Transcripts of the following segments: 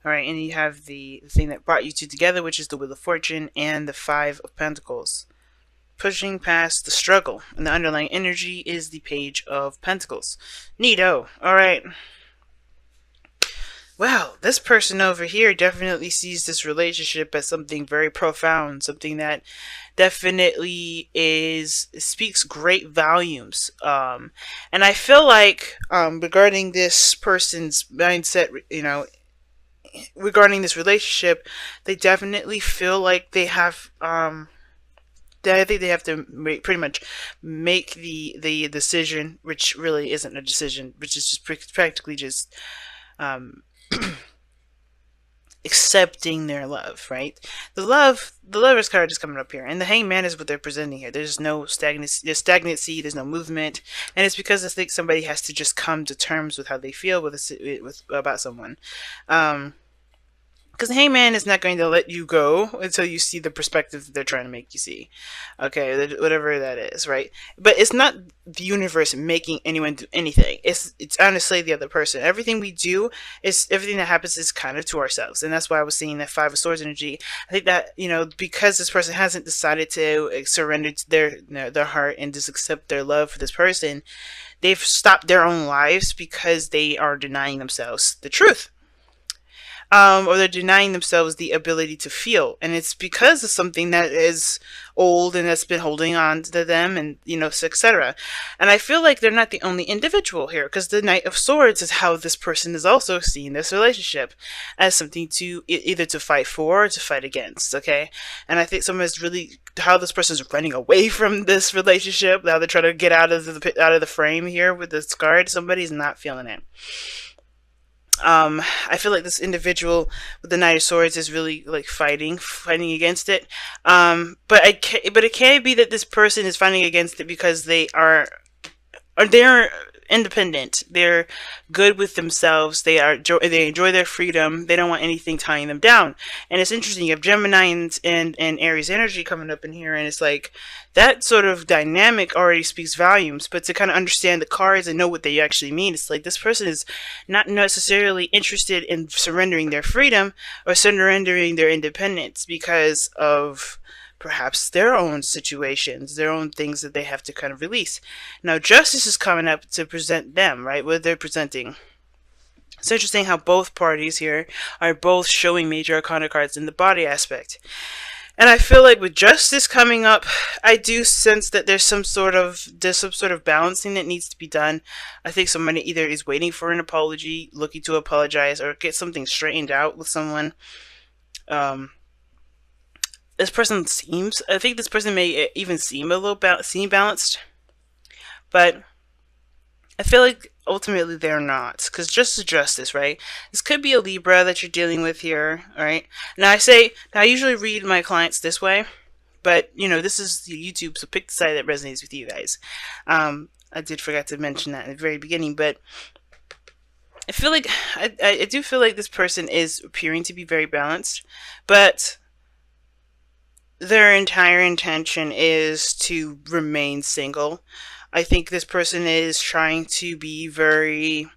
All right, and you have the thing that brought you two together, which is the Wheel of Fortune and the Five of Pentacles. Pushing past the struggle, and the underlying energy is the Page of Pentacles. Neato. All right. Well, this person over here definitely sees this relationship as something very profound, something that definitely is speaks great volumes. And I feel like regarding this person's mindset, regarding this relationship, they definitely feel like they have I think they have to pretty much make the decision, which really isn't a decision, which is just practically just um, accepting their love, right? The lovers card is coming up here, and the hangman is what they're presenting here. There's no stagnancy, there's no movement, and it's because I think somebody has to just come to terms with how they feel with about someone. Because the hangman is not going to let you go until you see the perspective that they're trying to make you see. Okay, whatever that is, right? But it's not the universe making anyone do anything. It's honestly the other person. Everything we do is everything that happens is kind of to ourselves, and that's why I was seeing that Five of Swords energy. I think that because this person hasn't decided to surrender to their heart and just accept their love for this person, they've stopped their own lives because they are denying themselves the truth, or they're denying themselves the ability to feel, and it's because of something that is old and that's been holding on to them, and etc. And I feel like they're not the only individual here, because the Knight of Swords is how this person is also seeing this relationship as something to either to fight for or to fight against. Okay, and I think someone is really how this person is running away from this relationship. Now they're trying to get out of the frame here with this card. Somebody's not feeling it. I feel like this individual with the Knight of Swords is really like fighting against it. But it can be that this person is fighting against it because they're independent. They're good with themselves. They enjoy their freedom. They don't want anything tying them down. And it's interesting. You have Gemini and Aries energy coming up in here, and it's like that sort of dynamic already speaks volumes. But to kind of understand the cards and know what they actually mean, it's like this person is not necessarily interested in surrendering their freedom or surrendering their independence because of perhaps their own situations, their own things that they have to kind of release. Now, justice is coming up to present them, right? What they're presenting. It's interesting how both parties here are both showing major arcana cards in the body aspect. And I feel like with justice coming up, I do sense that there's some sort of balancing that needs to be done. I think somebody either is waiting for an apology, looking to apologize, or get something straightened out with someone. I think this person may even seem a little balanced, but I feel like ultimately they're not, because justice, right? This could be a Libra that you're dealing with here, all right? Now I usually read my clients this way, but this is YouTube, so pick the side that resonates with you guys. I did forget to mention that in the very beginning, but I feel like I do feel like this person is appearing to be very balanced, but their entire intention is to remain single. I think this person is trying to be very,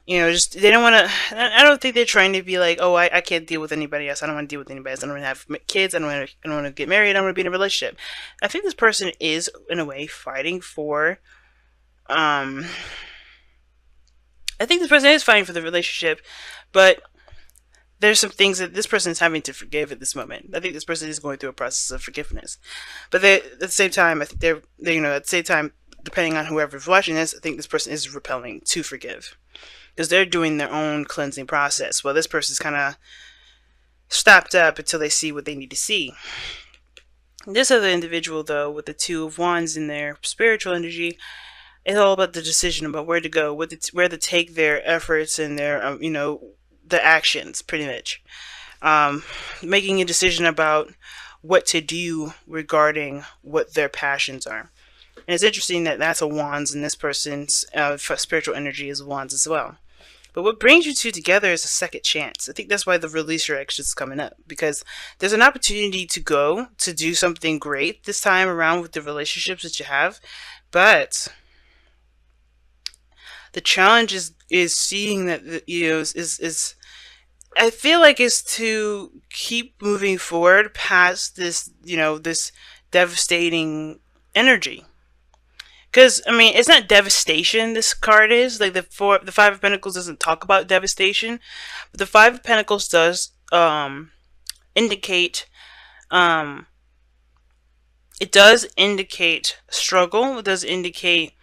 just they don't want to. I don't think they're trying to be like, oh, I can't deal with anybody else. I don't want to deal with anybody else. I don't want to have kids. I don't want to get married. I don't want to be in a relationship. I think this person is in a way fighting for. I think this person is fighting for the relationship, but there's some things that this person is having to forgive at this moment. I think this person is going through a process of forgiveness, but at the same time, I think at the same time, depending on whoever's watching this, I think this person is repelling to forgive because they're doing their own cleansing process. Well, this person's kind of stopped up until they see what they need to see. This other individual, though, with the Two of Wands in their spiritual energy, it's all about the decision about where to go, where to take their efforts and their the actions, pretty much. Making a decision about what to do regarding what their passions are. And it's interesting that that's a Wands, and this person's spiritual energy is Wands as well. But what brings you two together is a second chance. I think that's why the releaser action is coming up, because there's an opportunity to go to do something great this time around with the relationships that you have, but the challenge is seeing that is I feel like it's to keep moving forward past this, this devastating energy. Because I mean, it's not devastation. This card is like the Five of Pentacles doesn't talk about devastation, but the Five of Pentacles does indicate um it does indicate struggle. It does indicate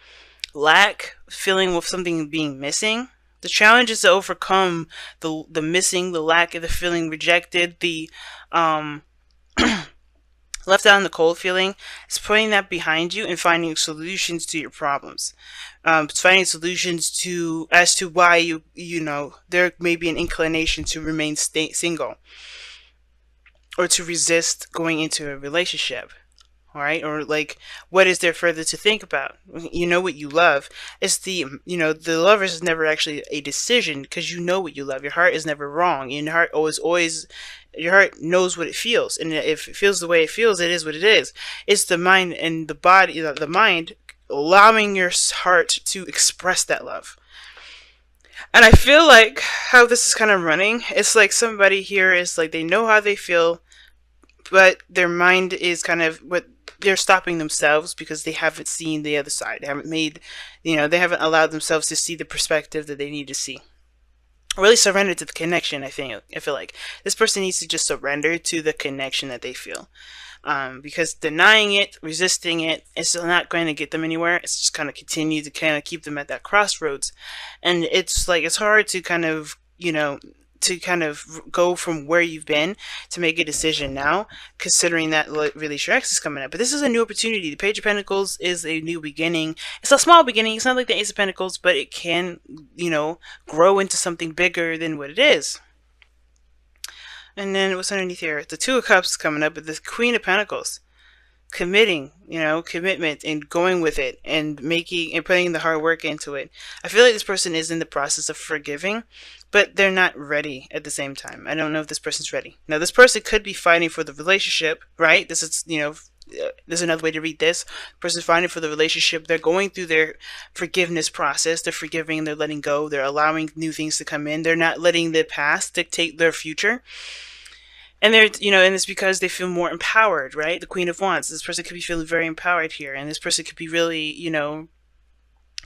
lack, feeling with something being missing. The challenge is to overcome the missing, the lack, the feeling rejected, the um left out in the cold feeling. It's putting that behind you and finding solutions to your problems. It's finding solutions to as to why there may be an inclination to remain single or to resist going into a relationship. All right, or like, what is there further to think about? You know what you love. It's the lovers is never actually a decision, because you know what you love. Your heart is never wrong. Your heart always your heart knows what it feels, and if it feels the way it feels, it is what it is. It's the mind and the body, the mind, allowing your heart to express that love. And I feel like how this is kind of running, it's like somebody here is like, they know how they feel, but their mind is kind of what they're stopping themselves because they haven't seen the other side. They haven't they haven't allowed themselves to see the perspective that they need to see. Really surrender to the connection. I feel like this person needs to just surrender to the connection that they feel. Because denying it, resisting it, it's not going to get them anywhere. It's just going to continue to kind of keep them at that crossroads. And it's like, it's hard to kind of, to kind of go from where you've been to make a decision now, considering that really your ex is coming up. But this is a new opportunity. The Page of Pentacles is a new beginning. It's a small beginning. It's not like the Ace of Pentacles, but it can, grow into something bigger than what it is. And then what's underneath here? The Two of Cups coming up, but the Queen of Pentacles. Committing, commitment and going with it and making and putting the hard work into it. I feel like this person is in the process of forgiving, but they're not ready at the same time. I don't know if this person's ready. Now, this person could be fighting for the relationship, right? This is, there's another way to read this. The person's fighting for the relationship. They're going through their forgiveness process. They're forgiving, they're letting go. They're allowing new things to come in. They're not letting the past dictate their future. And they're, and it's because they feel more empowered, right? The Queen of Wands. This person could be feeling very empowered here. And this person could be really,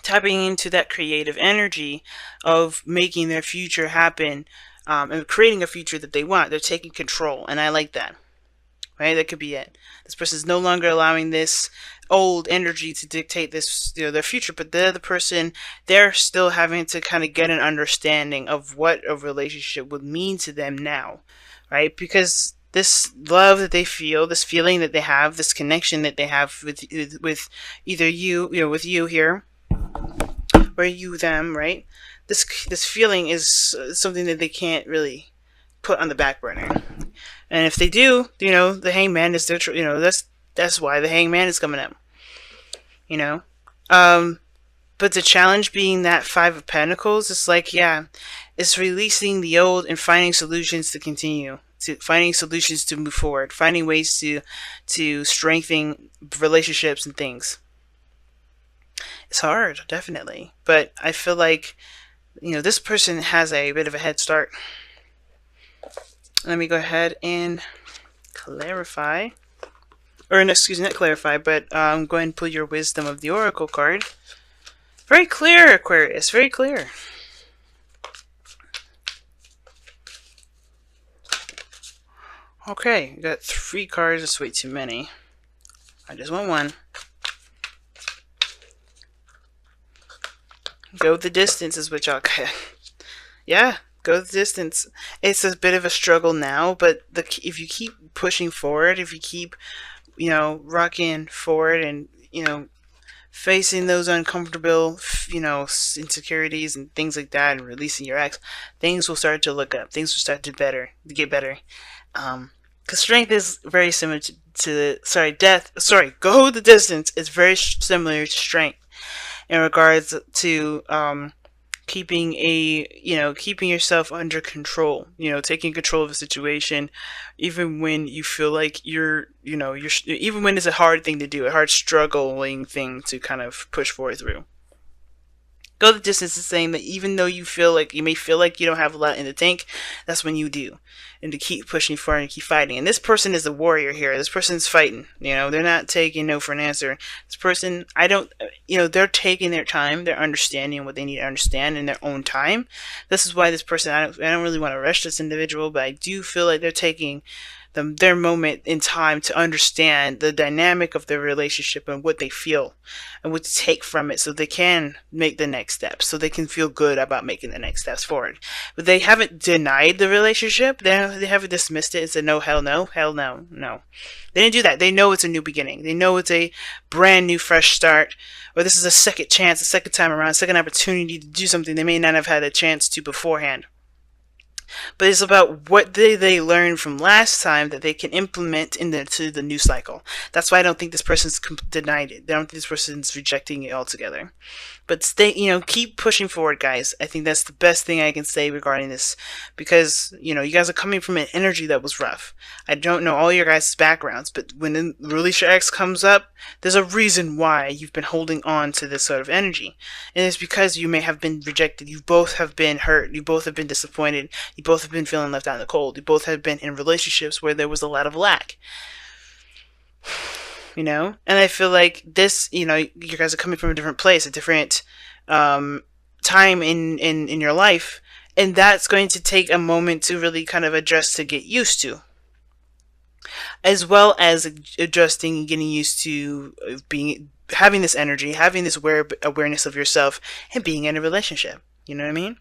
tapping into that creative energy of making their future happen, and creating a future that they want. They're taking control. And I like that, right? That could be it. This person is no longer allowing this old energy to dictate this, their future. But the other person, they're still having to kind of get an understanding of what a relationship would mean to them now. Right? Because this love that they feel, this feeling that they have, this connection that they have with either you, with you here, or you them, right? This feeling is something that they can't really put on the back burner. And if they do, the Hangman is their, that's why the Hangman is coming up. But the challenge being that Five of Pentacles, it's like, it's releasing the old and finding solutions to continue, finding solutions to move forward, finding ways to strengthen relationships and things. It's hard, definitely. But I feel like, this person has a bit of a head start. Let me go ahead and clarify. Or, excuse me, not clarify, but go ahead and pull your Wisdom of the Oracle card. Very clear, Aquarius. Very clear. Okay, we got 3 cards. That's way too many. I just want one. Go the distance is what y'all got. Yeah, go the distance. It's a bit of a struggle now, but if you keep pushing forward, if you keep, rocking forward and, facing those uncomfortable, insecurities and things like that, and releasing your ex, things will start to look up. Things will start to get better. Because strength is very similar to go the distance is very similar to strength in regards to keeping yourself under control, taking control of a situation, even when you feel like you're even when it's a hard thing to do, a hard struggling thing to kind of push forward through. Go the distance is saying that even though you may feel like you don't have a lot in the tank, that's when you do. And to keep pushing forward and keep fighting. And this person is the warrior here. This person's fighting. They're not taking no for an answer. This person, I don't, they're taking their time. They're understanding what they need to understand in their own time. This is why this person, I don't really want to rush this individual, but I do feel like they're taking their moment in time to understand the dynamic of their relationship and what they feel and what to take from it so they can make the next steps, so they can feel good about making the next steps forward. But they haven't denied the relationship. They haven't dismissed it and said, no, hell no, hell no, no. They didn't do that. They know it's a new beginning. They know it's a brand new, fresh start, or this is a second chance, a second time around, a second opportunity to do something they may not have had a chance to beforehand. But it's about what they learned from last time that they can implement into the new cycle. That's why I don't think this person's denied it. I don't think this person's rejecting it altogether. But keep pushing forward, guys. I think that's the best thing I can say regarding this, because you guys are coming from an energy that was rough. I don't know all your guys' backgrounds, but when Release Your X comes up, there's a reason why you've been holding on to this sort of energy, and it's because you may have been rejected. You both have been hurt. You both have been disappointed. You both have been feeling left out in the cold. You both have been in relationships where there was a lot of lack. And I feel like this, you guys are coming from a different place, a different time in your life, and that's going to take a moment to really kind of adjust, to get used to, as well as adjusting and getting used to having this energy, having this awareness of yourself, and being in a relationship. You know what I mean?